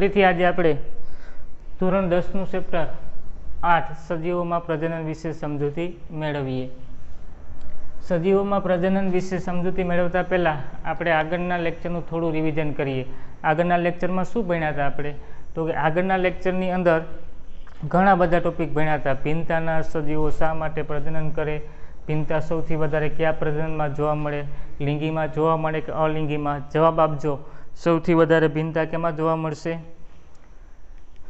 ફરીથી આજે આપણે ધોરણ 10નું ચેપ્ટર 8 સજીવોમાં પ્રજનન વિશે સમજૂતી મેળવીએ। સજીવોમાં પ્રજનન વિશે સમજૂતી મેળવતા પહેલાં આપણે આગળના લેક્ચરનું થોડું રિવિઝન કરીએ। આગળના લેક્ચરમાં શું ભણ્યા હતા આપણે? તો કે આગળના લેક્ચરની અંદર ઘણા બધા ટોપિક ભણ્યા હતા। ભિન્નતાના સજીવો શા માટે પ્રજનન કરે, ભિન્નતા સૌથી વધારે કયા પ્રજનનમાં જોવા મળે, લિંગીમાં જોવા મળે કે અલિંગીમાં? જવાબ આપજો। સૌથી વધારે ભિન્નતા કેમાં જોવા મળશે?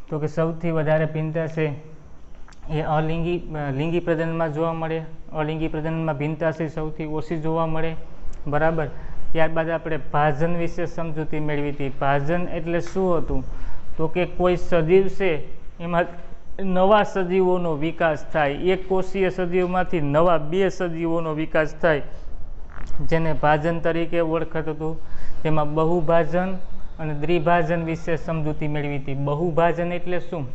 તો કે સૌથી વધારે ભિન્નતા છે એ લિંગી પ્રજનનમાં જોવા મળે। અલિંગી પ્રજનનમાં ભિન્નતા છે સૌથી ઓછી જોવા મળે, બરાબર। ત્યારબાદ આપણે ભાજન વિશે સમજૂતી મેળવી હતી। ભાજન એટલે શું હતું? તો કે કોઈ સજીવ છે એમાં નવા સજીવોનો વિકાસ થાય, એક કોષીય સજીવમાંથી નવા બે સજીવોનો વિકાસ થાય, જેને ભાજન તરીકે ઓળખાતું હતું। તેમાં બહુભાજન અને દ્વિભાજન વિશે સમજૂતી મેળવી હતી। બહુભાજન એટલે શું?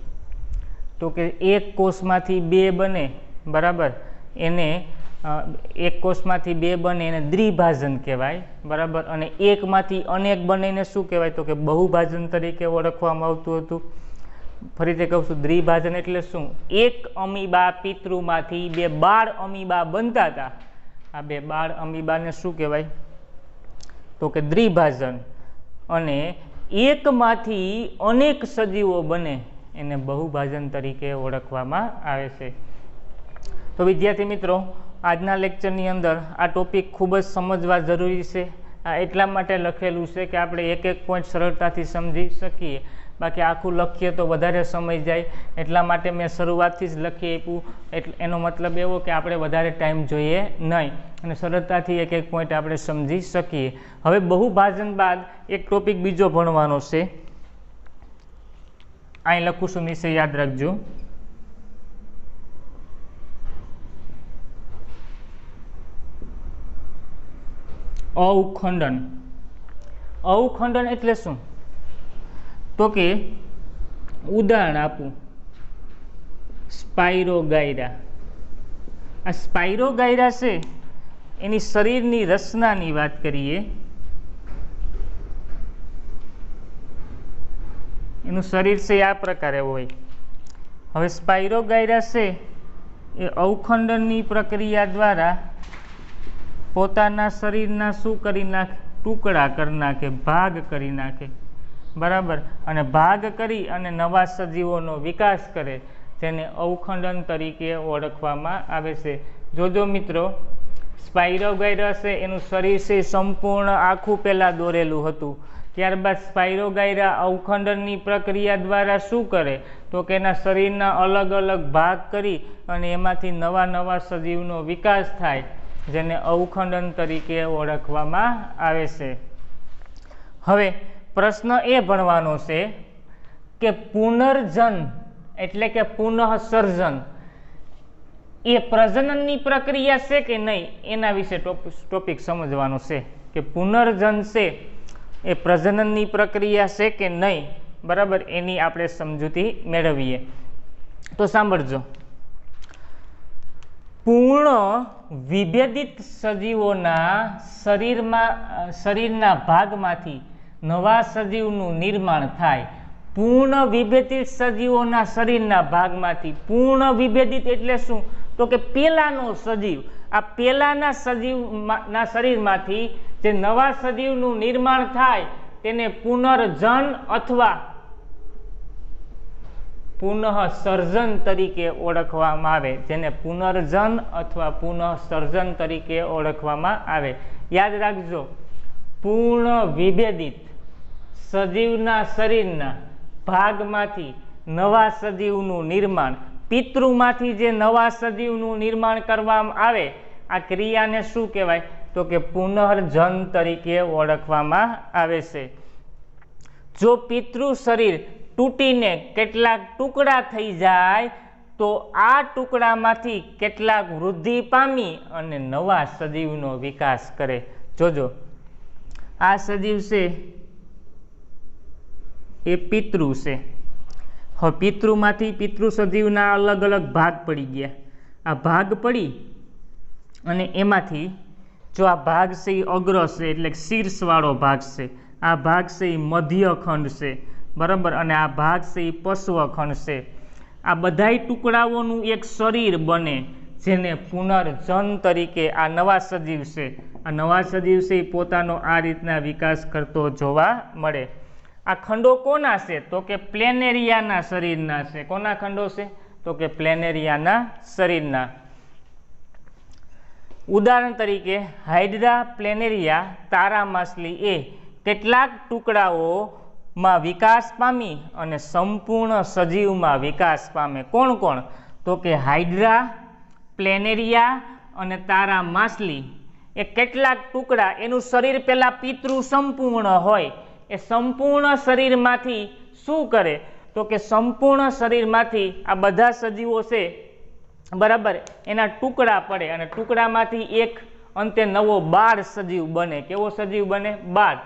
તો કે એક કોષમાંથી બે બને, બરાબર, એને એક કોષમાંથી બે બને એને દ્વિભાજન કહેવાય, બરાબર। અને એકમાંથી અનેક બને એને શું કહેવાય? તો કે બહુભાજન તરીકે ઓળખવામાં આવતું હતું। ફરીથી કહું છું, દ્વિભાજન એટલે શું? એક અમીબા પિતૃમાંથી બે બાળ અમીબા બનતા હતા, આ બે બાળ અમીબાને શું કહેવાય? તો કે દ્વિભાજન। અને એકમાંથી અનેક સજીવો બને એને બહુભાજન તરીકે ઓળખવામાં આવે છે। તો વિદ્યાર્થી મિત્રો, આજના લેક્ચરની અંદર આ ટોપિક ખૂબ જ સમજવા જરૂરી છે। આ એટલા માટે લખેલું છે કે આપણે એક એક પોઈન્ટ સરળતાથી સમજી શકીએ, બાકી આખું લખીએ તો વધારે સમય જાય, એટલા માટે મેં શરૂઆતથી જ લખી આપ્યું। એટલે એનો મતલબ એવો કે આપણે વધારે ટાઈમ જોઈએ નહીં અને સરળતાથી એક એક પોઈન્ટ આપણે સમજી શકીએ। હવે બહુભાજન બાદ એક ટોપિક બીજો ભણવાનો છે, અહીં લખું છું, નીચે યાદ રાખજો। અવખંડન। અવખંડન એટલે શું? તો કે ઉદાહરણ આપું, સ્પાઇરોગાયરા। આ સ્પાઇરોગાયરા છે એની શરીરની રચનાની વાત કરીએ, એનું શરીર છે આ પ્રકારે હોય। હવે સ્પાઇરોગાયરા છે એ અવખંડનની પ્રક્રિયા દ્વારા પોતાના શરીરના શું કરી નાખે? ટુકડા કરી નાખે, ભાગ કરી નાખે, બરાબર। અને ભાગ કરી અને નવા સજીવોનો વિકાસ કરે, જેને અવખંડન તરીકે ઓળખવામાં આવે છે। જોજો મિત્રો, સ્પાઇરોગાયરા છે એનું શરીર છે સંપૂર્ણ આખું પહેલાં દોરેલું હતું, ત્યારબાદ સ્પાઇરોગાયરા અવખંડનની પ્રક્રિયા દ્વારા શું કરે? તો કે એના શરીરના અલગ અલગ ભાગ કરી અને એમાંથી નવા નવા સજીવનો વિકાસ થાય, જેને અવખંડન તરીકે ઓળખવામાં આવે છે। હવે પ્રશ્ન એ ભણવાનો છે કે પુનર્જન એટલે કે પુનઃસર્જન એ પ્રજનનની પ્રક્રિયા છે કે નહીં, એના વિશે ટોપિક સમજવાનો છે કે પુનર્જન છે એ પ્રજનનની પ્રક્રિયા છે કે નહીં, બરાબર, એની આપણે સમજૂતી મેળવીએ। તો સાંભળજો, પૂર્ણ વિભેદિત સજીવોના શરીરના ભાગમાંથી નવા સજીવનું નિર્માણ થાય। પૂર્ણ વિભેદિત સજીવોના શરીરના ભાગમાંથી, પૂર્ણ વિભેદિત એટલે શું? તો કે પેલાનો સજીવ, આ પેલાના સજીવના શરીરમાંથી જે નવા સજીવનું નિર્માણ થાય તેને પુનર્જન અથવા પુનઃસર્જન તરીકે ઓળખવામાં આવે, જેને પુનર્જન અથવા પુનઃસર્જન તરીકે ઓળખવામાં આવે। યાદ રાખજો, પૂર્ણ વિભેદિત સજીવના શરીરના ભાગમાંથી નવા સજીવનું નિર્માણ, પિતૃમાંથી જે નવા સજીવનું નિર્માણ કરવામાં આવે, આ ક્રિયાને શું કહેવાય? તો કે પુનર્જન તરીકે ઓળખવામાં આવે છે। જો પિતૃ શરીર તૂટીને કેટલાક ટુકડા થઈ જાય તો આ ટુકડામાંથી કેટલાક વૃદ્ધિ પામી અને નવા સજીવનો વિકાસ કરે। જોજો, આ સજીવ છે એ પિતૃ છે। હવે પિતૃમાંથી પિતૃ સજીવના અલગ અલગ ભાગ પડી ગયા, આ ભાગ પડી અને એમાંથી જો આ ભાગ છે એ અગ્ર છે એટલે શીર્ષવાળો ભાગ છે, આ ભાગ છે એ મધ્ય ખંડ છે, बराबर। अने आ भाग छे ए पश्वखंड छे। आ बधाय टुकड़ाओनुं एक शरीर बने जेने पुनर्जन तरीके आ नवा सजीव छे। आ नवा सजीव छे पोतानो आ रीतना विकास करतो जोवा मळे। आ खंडो कोना छे तो के प्लेनेरियाना शरीरना छे। कोना खंडो छे तो के प्लेनेरियाना शरीरना। उदाहरण तरीके हाइड्रा प्लेनेरिया तारा माछली ए केटलाक टुकड़ाओ में विकास पामी अने संपूर्ण सजीव में विकास पामे। कोण कोण तो के हाइड्रा प्लेनेरिया अने तारा माछली ए केटलाक टुकड़ा एनु शरीर पहला पितृ संपूर्ण होय ए संपूर्ण शरीर मांथी शुं करे तो के संपूर्ण शरीर मांथी आ बधा सजीवो छे बराबर एना टुकड़ा पड़े अने टुकड़ामांथी एक अंते नवो बाळ सजीव बने। केवो सजीव बने? बाळ।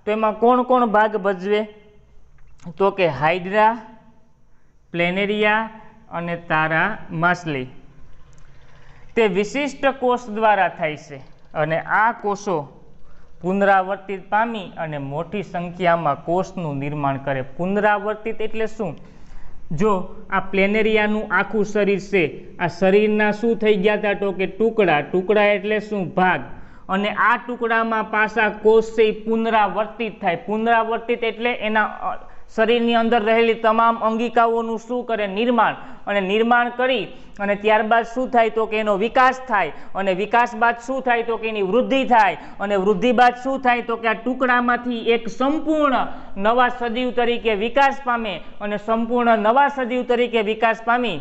तो एमां कोण कोण भाग भजवे तो के हाइड्रा प्लेनेरिया अने तारा माछली। ते विशिष्ट कोष द्वारा थाय छे अने आ कोषो पुनरावर्तित पामी अने मोटी संख्या में कोषनुं निर्माण करे। पुनरावर्तित एटले शुं? जो आ प्लेनेरियानुं आखुं शरीर छे आ शरीरना शुं थई गया था तो के टुकड़ा। टुकड़ा एटले शुं? भाग। अने आ टुकड़ामां पाछा कोष छे पुनरावर्तित थाय। पुनरावर्तित एटले एना शरीरनी अंदर रहेली तमाम अंगिकाओनुं शुं करे? निर्माण। अने निर्माण करी अने त्यारबाद शुं थाय तो के एनो विकास थाय अने विकास बाद शुं थाय तो के एनी वृद्धि थाय अने वृद्धि बाद शुं थाय तो के आ टुकड़ामांथी एक संपूर्ण नवा सजीव तरीके विकास पामे अने संपूर्ण नवा सजीव तरीके विकास पामी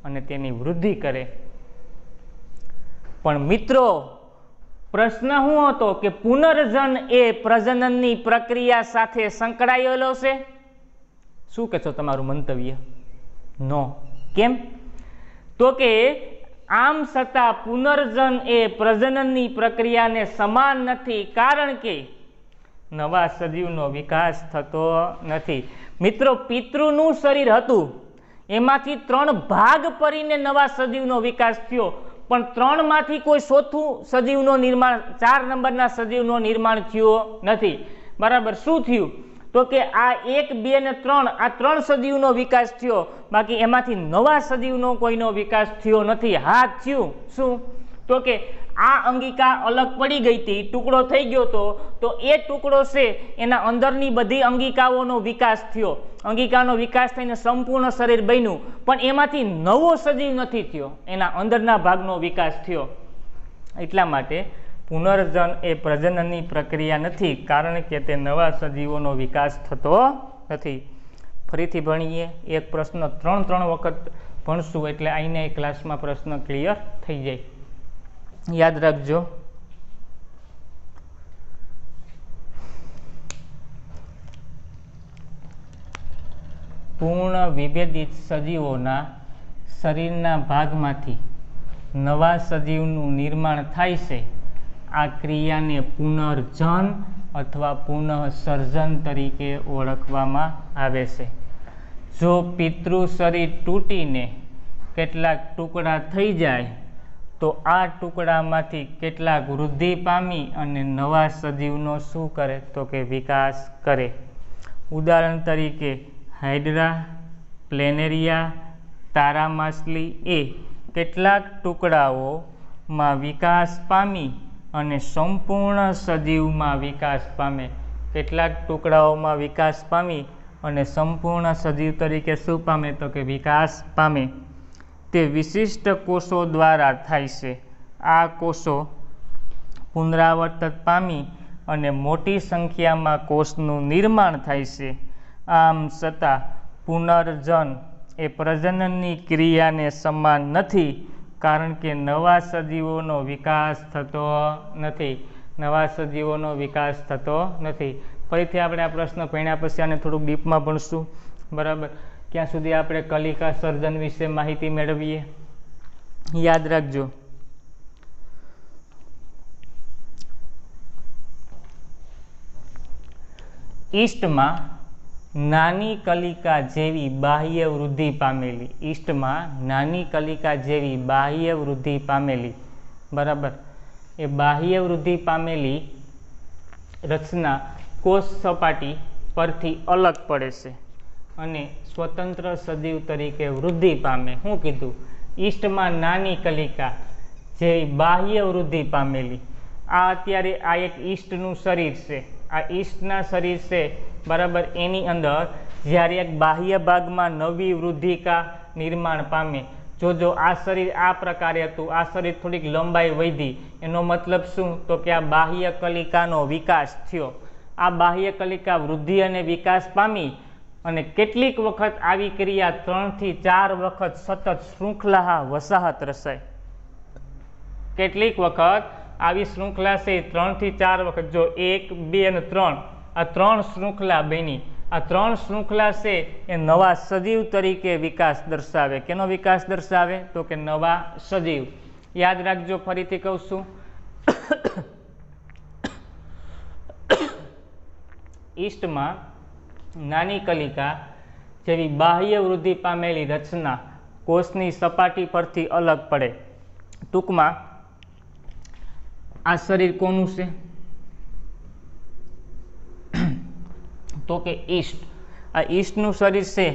अने तेनी वृद्धि करे। पण मित्रों प्रश्न शुं हतो के पुनर्जन ए प्रजनननी प्रक्रिया साथे संकळायेलो छे? शुं कहो तमारुं मंतव्य? नो। केम? तो के आम छतां पुनर्जन ए प्रजनननी प्रक्रिया ने समान नथी कारण के नवा सजीवनो विकास थतो नथी। मित्रों पितृनुं शरीर हतुं एमांथी 3 भाग परीने नवा सजीवनो विकास थयो पण 3 मांथी कोई चौथुं सजीवनो निर्माण 4 नंबरना सजीवनो निर्माण थयो नथी। बराबर। शुं थयुं तो के आ 1, 2 ने 3 आ 3 सजीवनो विकास थयो बाकी एमांथी नवा सजीवनो कोईनो विकास थयो नथी। हाँ थयुं। शुं तो के आ अंगिका अलग पड़ी गई थी टुकड़ो थई गयो तो ए टुकड़ो से एना अंदरनी बधी अंगिकाओनो विकास थयो। अंगिकानो विकास थईने संपूर्ण शरीर बन्युं पण एमांथी नवो सजीव नथी थयो एना अंदरना भागनो विकास थयो। એટલા માટે पुनर्जन ए प्रजनननी प्रक्रिया नथी कारण के ते नवा सजीवोनो विकास थतो नथी। फरीथी भणीए एक प्रश्न 3 वखत भणशुं एटले आईने क्लासमां प्रश्न क्लियर थई जाय। याद रखजो। पूर्ण विभेदित सजीवोना शरीरना भागमांथी नवा सजीवनुं निर्माण थाय छे। आ क्रियाने पुनर्जन अथवा पुनःसर्जन तरीके ओळखवामां आवे छे। जो पितृ शरीर तूटीने केटलाक टुकड़ा थई जाय तो आ टुकड़ामांथी केटलाक वृद्धि पामी अने नवा सजीवनो शुं करे तो के विकास करे। उदाहरण तरीके हाइड्रा प्लेनेरिया तारा माछली ए केटलाक टुकड़ाओ में विकास पामी अने संपूर्ण सजीव में विकास पामे। केटलाक टुकड़ाओं में विकास पामी अने संपूर्ण सजीव तरीके शुं पामे तो के विकास पामे। ते विशिष्ट कोषों द्वारा थाय छे। आ कोषों पुनरावर्तन पामी अने मोटी संख्या में कोषनुं निर्माण थाय छे। आम छतां पुनर्जन ए प्रजनननी क्रिया ने समान नथी कारण के नवा सजीवोनो विकास थतो नथी। नवा सजीवोनो विकास थतो नथी। फरीथी आपणे आ प्रश्न भण्या पछी आने थोडुंक डीपमां भणशुं। बराबर। क्यां सुधी आपणे कलिका सर्जन विશે माहिती मेळवीए? याद राखजो। ईस्ट में नानी कलिका जेवी बाह्य वृद्धि पामेली। ईस्ट में नानी कलिका जेवी बाह्य वृद्धि पामेली। बराबर। ए बाह्य वृद्धि पामेली रचना कोष सपाटी परथी अलग पड़े छे। અને સ્વતંત્ર સજીવ તરીકે વૃદ્ધિ પામે. શું કીધું? ઈસ્ટમાં નાની કલિકા જે બાહ્ય વૃદ્ધિ પામેલી. આ અત્યારે આ એક ઈસ્ટનું શરીર છે. આ ઈસ્ટના શરીર છે બરાબર. એની અંદર જ્યારે એક બાહ્ય ભાગમાં નવી વૃદ્ધિકા નિર્માણ પામે. જો આ શરીર આ પ્રકારે હતું, આ શરીર થોડીક લંબાઈ વધી, એનો મતલબ શું? તો કે આ બાહ્ય કલિકાનો વિકાસ થયો. આ બાહ્ય કલિકા વૃદ્ધિ અને વિકાસ પામી અને કેટલીક વખત આવી ક્રિયા 3 થી 4 વખત સતત શૃંખલા વસાહત રચાય. કેટલીક વખત આવી શૃંખલા છે 3 થી 4 વખત. જો 1, 2 અને 3 આ 3 શૃંખલા બની. આ 3 શૃંખલા છે એ નવા સજીવ તરીકે વિકાસ દર્શાવે. કેનો વિકાસ દર્શાવે? તો કે નવા સજીવ. યાદ રાખજો, ફરીથી કહું છું. ઈસ્ટમાં નાની કલિકા જેવી બાહ્ય વૃદ્ધિ પામેલી રચના કોષની સપાટી પરથી અલગ પડે. ટૂંકમાં આ શરીર કોનું છે? તો કે ઈસ્ટ. આ ઈસ્ટનું શરીર છે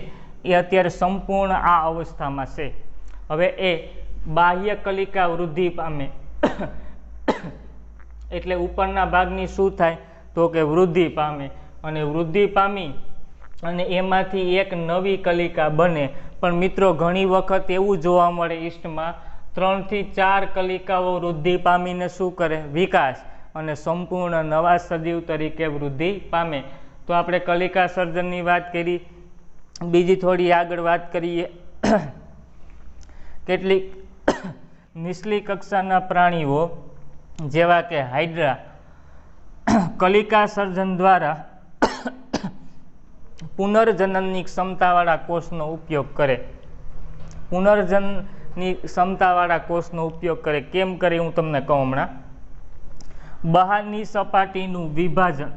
એ અત્યારે સંપૂર્ણ આ અવસ્થામાં છે. હવે એ બાહ્ય કલિકા વૃદ્ધિ પામે એટલે ઉપરના ભાગની શું થાય? તો કે વૃદ્ધિ પામે. અને વૃદ્ધિ પામી અને એમાંથી એક નવી કલિકા બને. પણ મિત્રો ઘણી વખત એવું જોવા મળે ઈસ્ટમાં 3 થી 4 કલિકાઓ વૃદ્ધિ પામીને શું કરે? વિકાસ. અને સંપૂર્ણ નવા સજીવ તરીકે વૃદ્ધિ પામે. તો આપણે કલિકા સર્જનની વાત કરી. બીજી થોડી આગળ વાત કરીએ. કેટલીક નીચલી કક્ષાના પ્રાણીઓ જેવા કે હાઇડ્રા કલિકા સર્જન દ્વારા પુનર્જનનની ક્ષમતાવાળા કોષનો ઉપયોગ કરે. પુનર્જનની ક્ષમતાવાળા કોષનો ઉપયોગ કરે. કેમ કરે હું તમને કહું હમણાં. બહારની સપાટીનું વિભાજન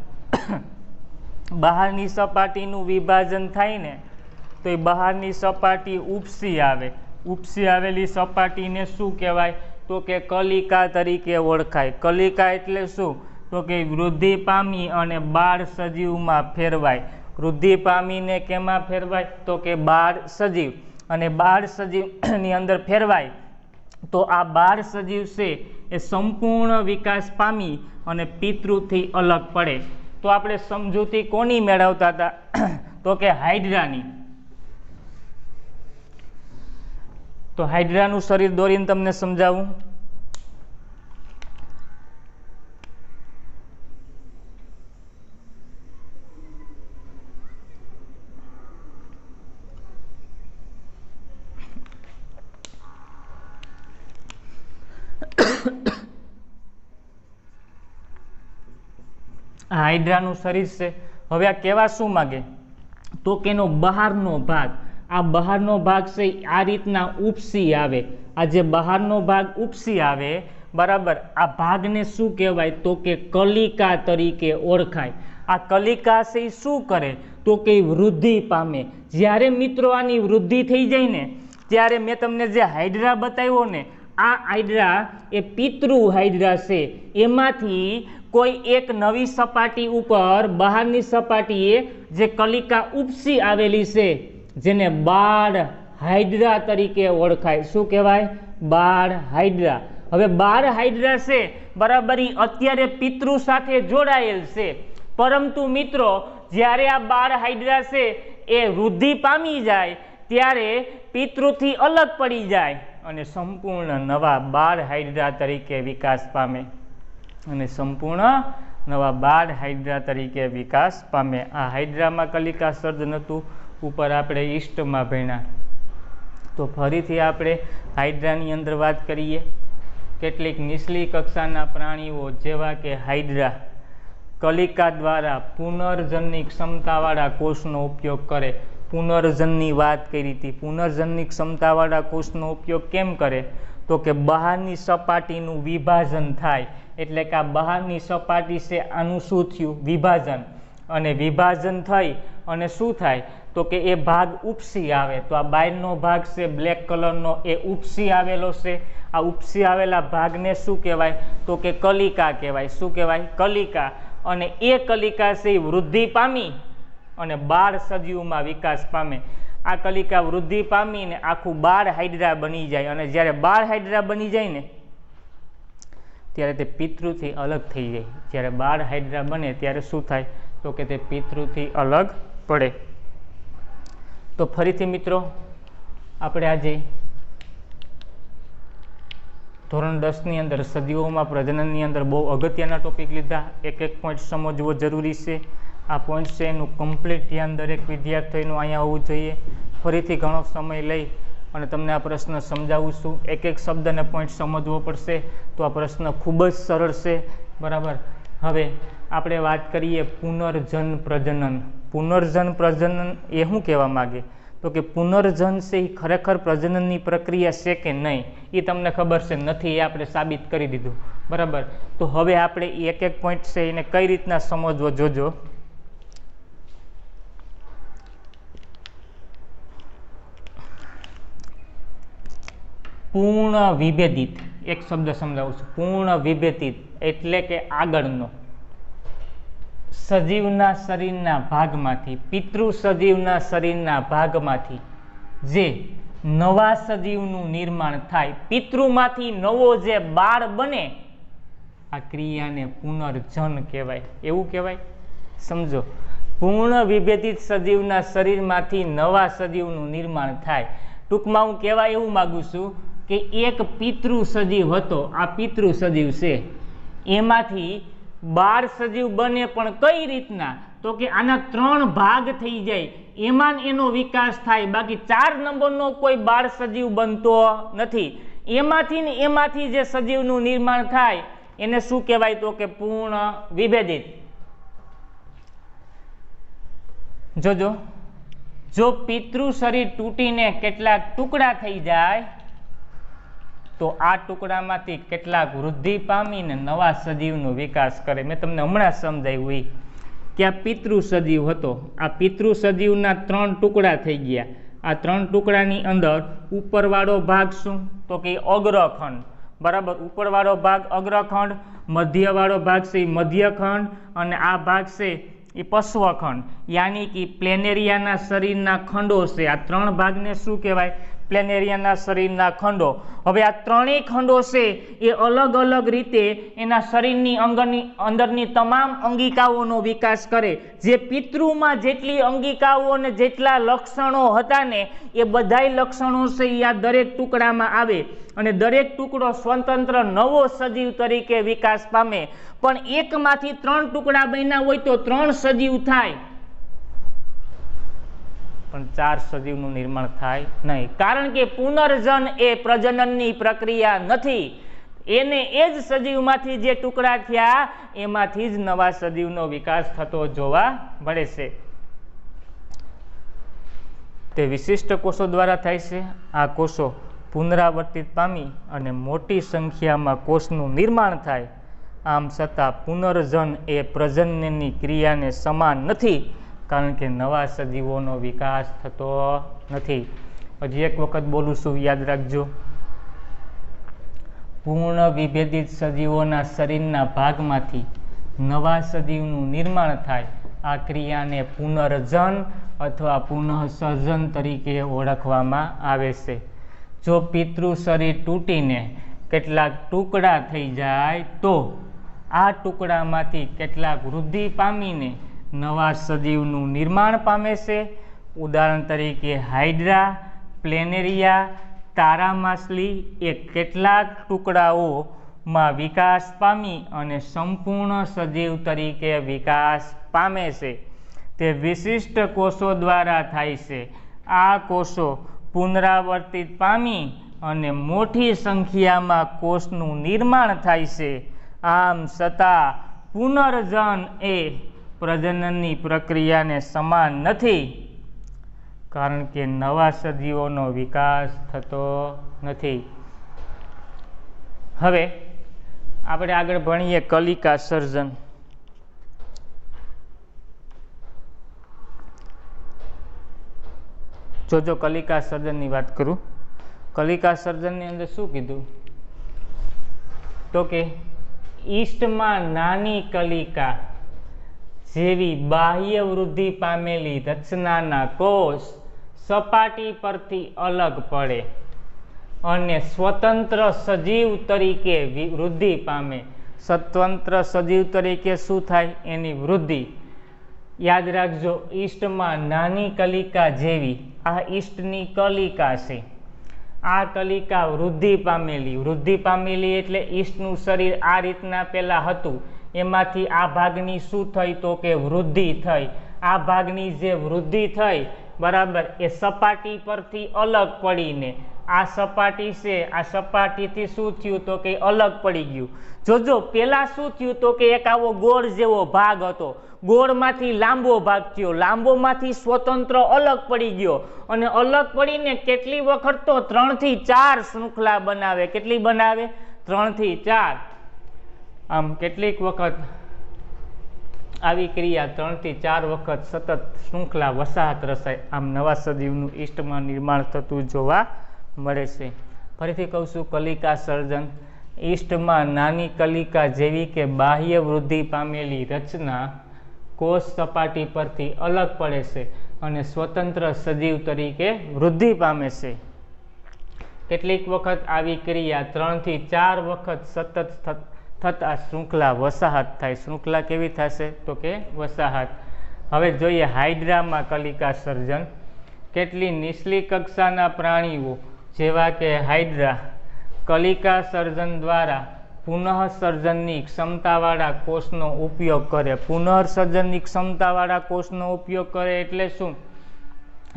બહારની સપાટીનું વિભાજન થાય ને તો એ બહારની સપાટી ઉપસી આવે. ઉપસી આવેલી સપાટીને શું કહેવાય? તો કે કલિકા તરીકે ઓળખાય. કલિકા એટલે શું? તો કે વૃદ્ધિ પામી અને બાળ સજીવમાં ફેરવાય. વૃદ્ધિ પામીને કેમાં ફેરવાય? તો કે બાળ સજીવ. અને બાળ સજીવની અંદર ફેરવાય તો આ બાળ સજીવ છે એ સંપૂર્ણ વિકાસ પામી અને પિતૃથી અલગ પડે. તો આપણે સમજૂતી કોની મેળવતા હતા? તો કે હાઇડ્રાની. તો હાઇડ્રાનું શરીર દોરીને તમને સમજાવું. હાઇડ્રાનું શરીર છે. હવે આ કહેવા શું માગે? તો કે એનો બહારનો ભાગ, આ બહારનો ભાગ છે આ રીતના ઉપસી આવે. આ જે બહારનો ભાગ ઉપસી આવે બરાબર, આ ભાગને શું કહેવાય? તો કે કલિકા તરીકે ઓળખાય. આ કલિકા છે એ શું કરે? તો કે વૃદ્ધિ પામે. જ્યારે મિત્રો આની વૃદ્ધિ થઈ જાય ને ત્યારે મેં તમને જે હાઇડ્રા બતાવ્યો ને, આ હાઇડ્રા એ પિતૃ હાઇડ્રા છે. એમાંથી કોઈ એક નવી સપાટી ઉપર બહારની સપાટીએ જે કલિકા ઉપસી આવેલી છે જેને બાળ હાઇડ્રા તરીકે ઓળખાય. શું કહેવાય? બાળ હાઇડ્રા. હવે બાળ હાઇડ્રા છે બરાબર, એ અત્યારે પિતૃ સાથે જોડાયેલ છે. પરંતુ મિત્રો જ્યારે આ બાળ હાઇડ્રા છે એ વૃદ્ધિ પામી જાય ત્યારે પિતૃથી અલગ પડી જાય અને સંપૂર્ણ નવા બાળ હાઇડ્રા તરીકે વિકાસ પામે. અને સંપૂર્ણ નવા બાળ હાઇડ્રા તરીકે વિકાસ પામે. આ હાઇડ્રામાં કલિકા સર્જન હતું. ઉપર આપણે ઈસ્ટમાં ભણ્યા. તો ફરીથી આપણે હાઇડ્રાની અંદર વાત કરીએ. કેટલીક નીચલી કક્ષાના પ્રાણીઓ જેવા કે હાઇડ્રા કલિકા દ્વારા પુનર્જનની ક્ષમતાવાળા કોષનો ઉપયોગ કરે. પુનર્જનની વાત કરી હતી. પુનર્જનની ક્ષમતાવાળા કોષનો ઉપયોગ કેમ કરે? તો કે બહારની સપાટીનું વિભાજન થાય. એટલે કે આ બહારની સપાટી છે આનું શું થયું? વિભાજન. અને વિભાજન થઈ અને શું થાય? તો કે એ ભાગ ઉપસી આવે. તો આ બહારનો ભાગ છે બ્લેક કલરનો એ ઉપસી આવેલો છે. આ ઉપસી આવેલા ભાગને શું કહેવાય? તો કે કલિકા કહેવાય. શું કહેવાય? કલિકા. અને એ કલિકા છે વૃદ્ધિ પામી અને 12 સજીવમાં વિકાસ પામે। આ કલિકા વૃદ્ધિ પામીને આખું 12 હાઇડ્રા બની જાય અને જ્યારે 12 હાઇડ્રા બની જાય ને ત્યારે તે પિતૃથી અલગ થઈ જાય। જ્યારે 12 હાઇડ્રા બને ત્યારે શું થાય તો કે તે પિતૃથી અલગ પડે। તો ફરીથી મિત્રો આપણે આજે ધોરણ 10ની અંદર સજીવોમાં પ્રજનનની અંદર બહુ અગત્યના ટોપિક લીધા। એક એક પોઈન્ટ સમજવો જરૂરી છે। આ પોઈન્ટ છે એનું કમ્પ્લીટ ધ્યાન દરેક વિદ્યાર્થીનું અહીંયા હોવું જોઈએ। ફરીથી ઘણો સમય લઈ અને તમને આ પ્રશ્ન સમજાવું છું। એક એક શબ્દને પોઈન્ટ સમજવો પડશે તો આ પ્રશ્ન ખૂબ જ સરળ છે, બરાબર। હવે આપણે વાત કરીએ પુનર્જન પ્રજનન। પુનર્જન પ્રજનન એ શું કહેવા માગે તો કે પુનર્જન છે એ ખરેખર પ્રજનનની પ્રક્રિયા છે કે નહીં એ તમને ખબર છે નથી, એ આપણે સાબિત કરી દીધું, બરાબર। તો હવે આપણે એક એક પોઈન્ટ છે એને કઈ રીતના સમજવો જોજો। પૂર્ણ વિભેદિત એક શબ્દ સમજાવું છું। પૂર્ણ વિભેદિત એટલે કે આગળનો સજીવના શરીરના ભાગમાંથી, પિતૃ સજીવના શરીરના ભાગમાંથી જે નવા સજીવનું નિર્માણ થાય, પિતૃમાંથી નવો જે બાળ બને, આ ક્રિયાને પુનર્જન કહેવાય। એવું કહેવાય, સમજો। પૂર્ણ વિભેદિત સજીવના શરીરમાંથી નવા સજીવનું નિર્માણ થાય। ટૂંકમાં હું કહેવા એવું માગું છું કે એક પિતૃ સજીવ હતો, આ પિતૃ સજીવ છે, એમાંથી 12 સજીવ બને, પણ કઈ રીતના તો કે આના 3 ભાગ થઈ જાય, એમાં એનો વિકાસ થાય, બાકી 4 નંબરનો કોઈ 12 સજીવ બનતો નથી। એમાંથી ને એમાંથી જે સજીવનું નિર્માણ થાય એને શું કહેવાય તો કે પૂર્ણ વિભેદિત। જોજો, જો પિતૃ શરીર તૂટીને કેટલાક ટુકડા થઈ જાય તો આ ટુકડામાંથી કેટલાક વૃદ્ધિ પામીને નવા સજીવનો વિકાસ કરે। મેં તમને હમણાં સમજાવ્યું કે આ પિતૃ સજીવ હતો, આ પિતૃ સજીવના 3 ટુકડા થઈ ગયા। આ 3 ટુકડાની અંદર ઉપરવાળો ભાગ શું તો કે અગ્રખંડ, બરાબર। ઉપરવાળો ભાગ અગ્રખંડ, મધ્યવાળો ભાગ છે એ મધ્યખંડ અને આ ભાગ છે એ પશ્વખંડ, યાની કે પ્લેનેરિયાના શરીરના ખંડો છે। આ 3 ભાગને શું કહેવાય? પ્લેનેરિયાના શરીરના ખંડો। હવે આ 3 ખંડો છે એ અલગ અલગ રીતે એના શરીરની અંદરની તમામ અંગિકાઓનો વિકાસ કરે। જે પિતૃમાં જેટલી અંગિકાઓ અને જેટલા લક્ષણો હતા ને એ બધાય લક્ષણો છે એ આ દરેક ટુકડામાં આવે અને દરેક ટુકડો સ્વતંત્ર નવો સજીવ તરીકે વિકાસ પામે। પણ એકમાંથી 3 ટુકડા બન્યા હોય તો 3 સજીવ થાય, પણ 4 સજીવનું નિર્માણ થાય નહીં, કારણ કે પુનર્જન એ પ્રજનનની પ્રક્રિયા નથી। એને એ જ સજીવમાંથી જે ટુકડા થયા એમાંથી જ નવા સજીવનો વિકાસ થતો જોવા મળે છે। તે વિશિષ્ટ કોષો દ્વારા થાય છે। આ કોષો પુનરાવર્તિત પામી અને મોટી સંખ્યામાં કોષનું નિર્માણ થાય। આમ છતાં પુનર્જન એ પ્રજનનની ક્રિયાને સમાન નથી, કારણ કે નવા સજીવોનો વિકાસ થતો નથી। હજી એક વખત બોલું છું, યાદ રાખજો। પૂર્ણ વિભેદિત સજીવોના શરીરના ભાગમાંથી નવા સજીવનું નિર્માણ થાય, આ ક્રિયાને પુનર્જન અથવા પુનઃસર્જન તરીકે ઓળખવામાં આવે છે। જો પિતૃ શરીર તૂટીને કેટલાક ટુકડા થઈ જાય તો આ ટુકડામાંથી કેટલાક વૃદ્ધિ પામીને નવા સજીવનું નિર્માણ પામે છે। ઉદાહરણ તરીકે હાઇડ્રા, પ્લેનેરિયા, તારા માછલી એ કેટલાક ટુકડાઓમાં વિકાસ પામી અને સંપૂર્ણ સજીવ તરીકે વિકાસ પામે છે। તે વિશિષ્ટ કોષો દ્વારા થાય છે। આ કોષો પુનરાવર્તિત પામી અને મોટી સંખ્યામાં કોષનું નિર્માણ થાય છે। આમ છતાં પુનર્જન એ પ્રજનનની પ્રક્રિયાને સમાન નથી, કારણ કે નવા સજીવોનો વિકાસ થતો નથી। હવે આપણે આગળ ભણીએ કલિકા સર્જન। જો કલિકા સર્જનની વાત કરું, કલિકા સર્જનની અંદર શું કીધું તો કે ઈસ્ટમાં નાની કલિકા જેવી બાહ્ય વૃદ્ધિ પામેલી રચનાના કોષ સપાટી પરથી અલગ પડે અને સ્વતંત્ર સજીવ તરીકે વૃદ્ધિ પામે. સ્વતંત્ર સજીવ તરીકે શું થાય? એની વૃદ્ધિ. યાદ રાખજો, ઈસ્ટમાં નાની કલિકા જેવી, આ ઈસ્ટની કલિકા છે. આ કલિકા વૃદ્ધિ પામેલી એટલે ઈસ્ટનું શરીર આ રીતના પહેલા હતું, એમાંથી આ ભાગની શું થઈ? તો કે વૃદ્ધિ થઈ. આ ભાગની જે વૃદ્ધિ થઈ, બરાબર, એ સપાટી પરથી અલગ પડીને આ સપાટી છે, આ સપાટીથી શું થયું? તો કે અલગ પડી ગયું. જોજો, પેલા શું થયું? તો કે એક આવો ગોળ જેવો ભાગ હતો, ગોળમાંથી લાંબો ભાગ થયો, લાંબોમાંથી સ્વતંત્ર અલગ પડી ગયો, અને અલગ પડીને કેટલી વખત તો 3 થી 4 શૃંખલા બનાવે. કેટલી બનાવે? 3 થી 4. આમ કેટલીક વખત આવી ક્રિયા 3 થી 4 વખત સતત શૃંખલા વસાહત રચાય. આમ નવા સજીવનું ઈસ્ટમાં નિર્માણ થતું જોવા મળે છે. ફરીથી કહું છું, કલિકા સર્જન. ઈસ્ટમાં નાની કલિકા જેવી કે બાહ્ય વૃદ્ધિ પામેલી રચના કોષ સપાટી પરથી અલગ પડે છે અને સ્વતંત્ર સજીવ તરીકે વૃદ્ધિ પામે છે. કેટલીક વખત આવી ક્રિયા 3 થી 4 વખત સતત થતા શૃંખલા વસાહત થાય. શૃંખલા કેવી થશે? તો કે વસાહત. હવે જોઈએ હાઇડ્રામાં કલિકા સર્જન. કેટલી નીચલી કક્ષાના પ્રાણીઓ જેવા કે હાઇડ્રા કલિકા સર્જન દ્વારા પુનઃસર્જનની ક્ષમતાવાળા કોષનો ઉપયોગ કરે. પુનઃસર્જનની ક્ષમતાવાળા કોષનો ઉપયોગ કરે એટલે શું?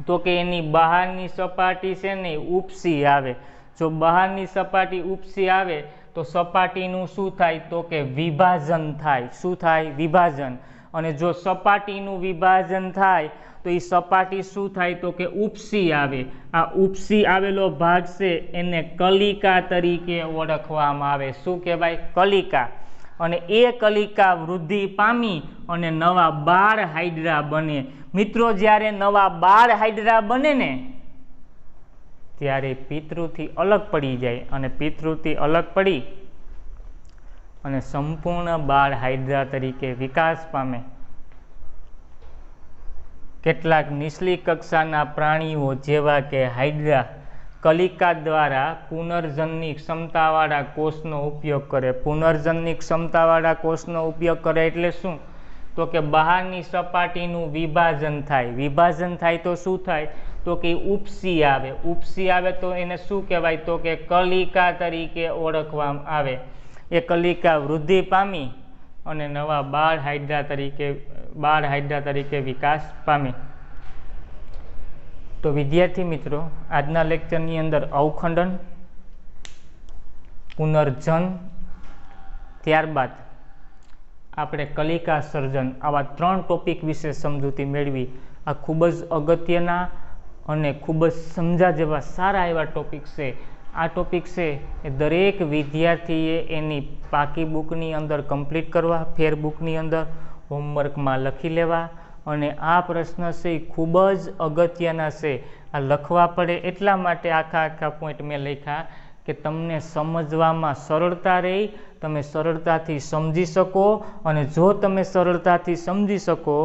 તો કે એની બહારની સપાટી છે ને ઉપસી આવે. જો બહારની સપાટી ઉપસી આવે તો સપાટીનું શું થાય? તો કે વિભાજન થાય. શું થાય? વિભાજન. અને જો સપાટીનું વિભાજન થાય તો એ સપાટી શું થાય? તો કે ઉપસી આવે. આ ઉપસી આવેલો ભાગ છે એને કલિકા તરીકે ઓળખવામાં આવે. શું કહેવાય? કલિકા. અને એ કલિકા વૃદ્ધિ પામી અને નવા બાળ હાઇડ્રા બને. મિત્રો, જ્યારે નવા બાળ હાઇડ્રા બને ને ત્યારે પિતૃથી અલગ પડી જાય, અને પિતૃથી અલગ પડી અને સંપૂર્ણ બાળ હાઇડ્રા તરીકે વિકાસ પામે. કેટલાક નીચલી કક્ષાના પ્રાણીઓ જેવા કે હાઇડ્રા કલિકા દ્વારા પુનર્જનની ક્ષમતાવાળા કોષનો ઉપયોગ કરે. પુનર્જનની ક્ષમતાવાળા કોષનો ઉપયોગ કરે એટલે શું? તો કે બહારની સપાટીનું વિભાજન થાય. વિભાજન થાય તો શું થાય? તો કે ઉપસી આવે. ઉપસી આવે તો એને શું કહેવાય? તો કે કલિકા તરીકે ઓળખવામાં આવે. એ કલિકા વૃદ્ધિ પામી અને નવા બાળ હાઇડ્રા તરીકે વિકાસ પામે. તો વિદ્યાર્થી મિત્રો, આજના લેક્ચરની અંદર અવખંડન, પુનર્જન, ત્યારબાદ આપણે કલિકા સર્જન, આવા 3 ટોપિક વિશે સમજૂતી મેળવી. આ ખૂબ જ અગત્યના અને ખૂબ જ સમજા જેવા સારા એવા ટોપિક છે. આ ટોપિક છે એ દરેક વિદ્યાર્થીએ એની પાકી બુકની અંદર કમ્પ્લીટ કરવા, ફેર બુકની અંદર હોમવર્કમાં લખી લેવા. અને આ પ્રશ્ન છે એ ખૂબ જ અગત્યના છે. આ લખવા પડે એટલા માટે આખા પોઈન્ટ મેં લખ્યા કે તમને સમજવામાં સરળતા રહે, તમે સરળતાથી સમજી શકો. અને જો તમે સરળતાથી સમજી શકો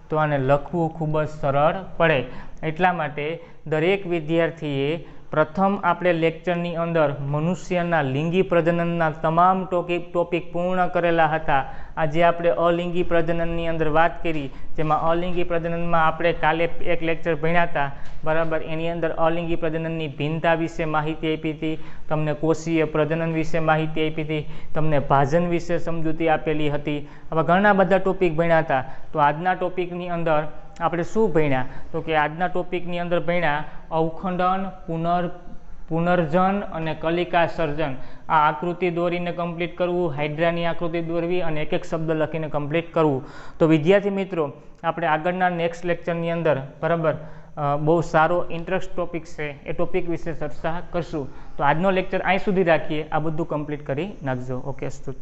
તો આને લખવું ખૂબ જ સરળ પડે. એટલા માટે દરેક વિદ્યાર્થીએ પ્રથમ આપણે લેક્ચરની અંદર મનુષ્યના લિંગી પ્રજનનના તમામ ટોપિક પૂર્ણ કરેલા હતા. આજે આપણે અલિંગી પ્રજનનની અંદર વાત કરી, જેમાં અલિંગી પ્રજનનમાં આપણે કાલે એક લેક્ચર ભણ્યા હતા, બરાબર. એની અંદર અલિંગી પ્રજનનની ભિન્નતા વિશે માહિતી આપી હતી, તમને કોષીય પ્રજનન વિશે માહિતી આપી હતી, તમને ભાજન વિશે સમજૂતી આપેલી હતી. આવા ઘણા બધા ટોપિક ભણ્યા હતા. તો આજના ટોપિકની અંદર આપણે શું ભણ્યા? તો કે આજના ટોપિકની અંદર ભણ્યા અવખંડન, પુનર્જન અને કલિકા સર્જન. આ આકૃતિ દોરીને કમ્પ્લીટ કરવું, હાઇડ્રાની આકૃતિ દોરવી અને એક એક શબ્દ લખીને કમ્પ્લીટ કરવું. તો વિદ્યાર્થી મિત્રો, આપણે આગળના નેક્સ્ટ લેક્ચરની અંદર, બરાબર, બહુ સારો ઇન્ટરેસ્ટ ટોપિક છે એ ટોપિક વિશે ચર્ચા કરશું. તો આજનો લેક્ચર અહીં સુધી રાખીએ. આ બધું કમ્પ્લીટ કરી નાખજો. ઓકે, સ્તુત.